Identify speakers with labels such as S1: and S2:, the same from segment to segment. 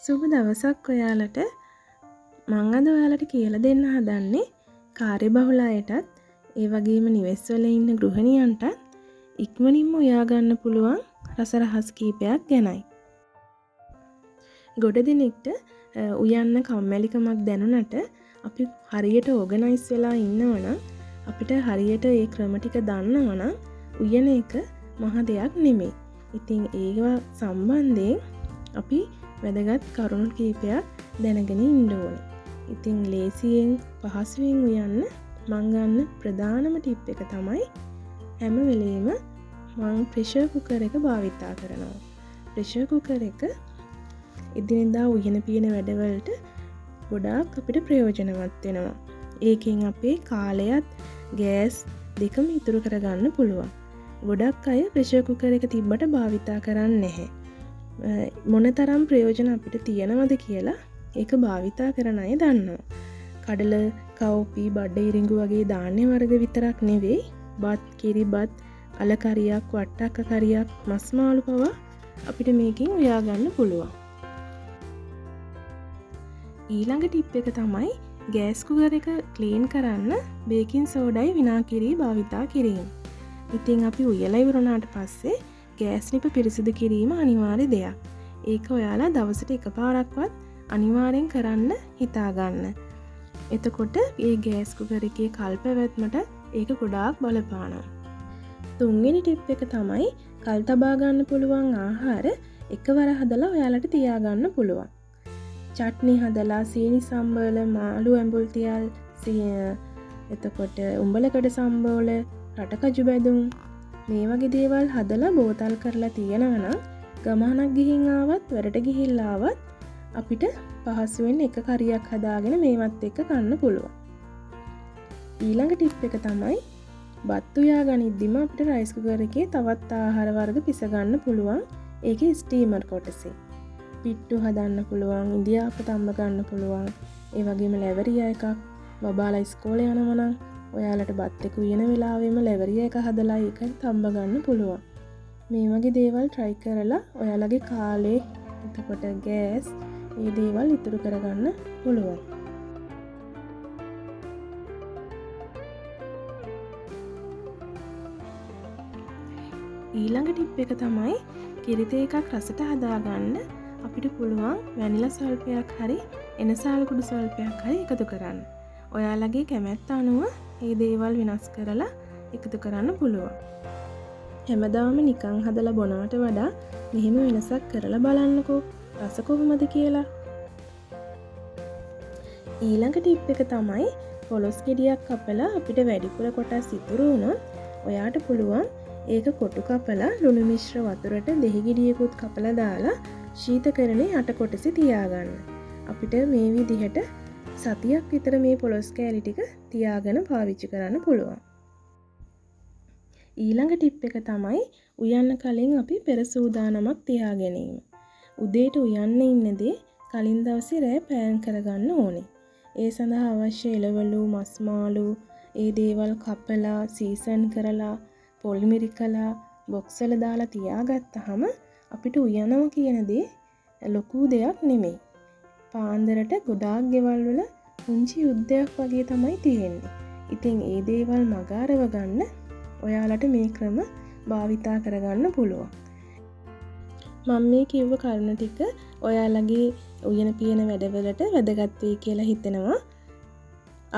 S1: සුබ දවසක් ඔයාලට. මං අද ඔයාලට කියලා දෙන්න හදන්නේ කාර්යබහුල අයටත් ඒ වගේම නිවෙස් වල ඉන්න ගෘහිණියන්ටත් ඉක්මනින්ම උයා ගන්න පුළුවන් රස රහස් කීපයක් ගැනයි. ගොඩ දෙනෙක්ට උයන්න කම්මැලිකමක් දැනුණට අපි හරියට ඕගනයිස් වෙලා ඉන්නවනම් අපිට හරියට ඒ ක්‍රම ටික දන්නවනම් උයන එක මහ දෙයක් නෙමෙයි. ඉතින් ඒවා සම්බන්ධයෙන් අපි වැදගත් කරුණු කීපයක් දැනගෙන ඉන්න ඕනේ. ඉතින් ලේසියෙන් පහසුවෙන් උයන්න මං ගන්න ප්‍රධානම ටිප් එක තමයි හැම වෙලේම මං ප්‍රෙෂර් කුකර් එක භාවිතා කරනවා. ප්‍රෙෂර් කුකර් එක එදිනෙදා උයන පියන වැඩවලට ගොඩාක් අපිට ප්‍රයෝජනවත් වෙනවා. ඒකෙන් අපේ කාලයත් ගෑස් දෙකම ඉතුරු කරගන්න පුළුවන්. ගොඩක් අය ප්‍රෙෂර් කුකර් එක තිබ්බට භාවිතා කරන්නේ නැහැ. මොනතරම් ප්‍රයෝජන අපිට තියෙනවද කියලා ඒක භාවිතා කරන අය දන්නවා. කඩල, කව්පි, බඩ ඉරිඟු වගේ ධාන්‍ය වර්ග විතරක් නෙවෙයි, බත්, කිරිබත්, අලකරියක්, වට්ටක්ක කරියක්, මස් මාළු පවා අපිට මේකෙන් උයා ගන්න පුළුවන්. ඊළඟ ටිප් එක තමයි ගෑස් කුකර් එක ක්ලීන් කරන්න බේකින් සෝඩායි විනාගිරි භාවිතා කිරීම. ඉතින් අපි උයලා ඉවරනාට පස්සේ ගෑස් ලිප පිරිසිදු කිරීම අනිවාර්ය දෙයක්. ඒක ඔයාලා දවසට එකපාරක්වත් අනිවාර්යෙන් කරන්න හිතාගන්න. එතකොට මේ ගෑස් කුකර් එකේ කල් පැවැත්මට ඒක ගොඩාක් බලපානවා. තුන්වෙනි ටිප් එක තමයි කල් තබා ගන්න පුළුවන් ආහාර එකවර හදලා ඔයාලට තියාගන්න පුළුවන්. චට්නි හදලා, සීනි සම්බවල, මාළු ඇඹුල් තියල්, එතකොට උඹලකඩ සම්බවල, රටකජු බැදුම් මේ වගේ දේවල් හදලා බෝතල් කරලා තියෙනවනම් ගමනක් ගිහින් ආවත් වැඩට ගිහිල්ලා ආවත් අපිට පහසුවෙන් එක කරියක් හදාගෙන මේවත් එක්ක කන්න පුළුවන්. ඊළඟ ටිප් එක තමයි බත් උයා ගනිද්දිම අපිට රයිස් කුකර් එකේ තවත් ආහාර වර්ග පිස ගන්න පුළුවන්. ඒකේ ස්ටීමර් කොටසේ පිට්ටු හදන්න පුළුවන්, ඉන්දියාප තම්බ ගන්න පුළුවන්. ඒ වගේම ලැවරියා එකක් බබාලා ඉස්කෝලේ යනවා නම් ඔයාලට බත් එක උයන වෙලාවෙම ලැවරියා එක හදලා ඒක තම්බ ගන්න පුළුවන්. මේ වගේ දේවල් try කරලා ඔයාලගේ කාලේ එතකොට ගෑස් මේ දේවල් ඉතුරු කරගන්න පුළුවන්. ඊළඟ ටිප් එක තමයි කිරිතේ එකක් රසට හදාගන්න අපිට පුළුවන් වැනිලා සල්පයක් හරි එනසාල් කුඩු සල්පයක් හරි එකතු කරන්න. ඔයාලගේ කැමැත්ත අනුව මේ දේවල් වෙනස් කරලා එකතු කරන්න පුළුවන්. හැමදාම නිකන් හදලා බොනවට වඩා මෙහෙම වෙනසක් කරලා බලන්නකෝ රස කොහොමද කියලා. ඊළඟ ටිප් එක තමයි පොලොස් ගෙඩියක් කපලා අපිට වැඩිපුර කොටස් ඉතුරු වුණොත් ඔයාට පුළුවන් ඒක කොටු කපලා ලුණු මිශ්‍ර වතුරට දෙහි ගෙඩියකුත් කපලා දාලා ශීතකරණේ යට කොටසේ තියාගන්න. අපිට මේ විදිහට සතියක් විතර මේ පොලොස් කෑලි ටික තියාගෙන පාවිච්චි කරන්න පුළුවන්. ඊළඟ ටිප් එක තමයි උයන්න කලින් අපි පෙර සූදානමක් තියා ගැනීම. උදේට උයන්න ඉන්නදී කලින් දවසේ රෑ පෑන් කරගන්න ඕනේ. ඒ සඳහා අවශ්‍ය එළවලු, මස් මාළු, ඒ දේවල් කපලා, සීසන් කරලා, පොල් මිරිකලා, බොක්ස් වල දාලා තියාගත්තාම අපිට උයනවා කියන දේ ලොකු දෙයක් නෙමෙයි. පාන්දරට ගොඩාක් ගෙවල් වල පුංචි යුද්ධයක් වගේ තමයි තියෙන්නේ. ඉතින් ඒ දේවල් මගාරව ගන්න ඔයාලට මේ ක්‍රම භාවිතා කරගන්න පුළුවන්. මම මේ කිව්ව කරුණු ටික ඔයාලගේ උයන පියන වැඩවලට වැදගත් වෙයි කියලා හිතෙනවා.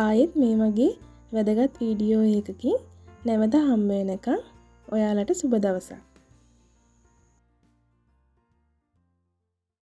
S1: ආයෙත් මේ වගේ වැදගත් වීඩියෝ එකකින් නැවත හම්බ වෙනකන් ඔයාලට සුබ දවසක්.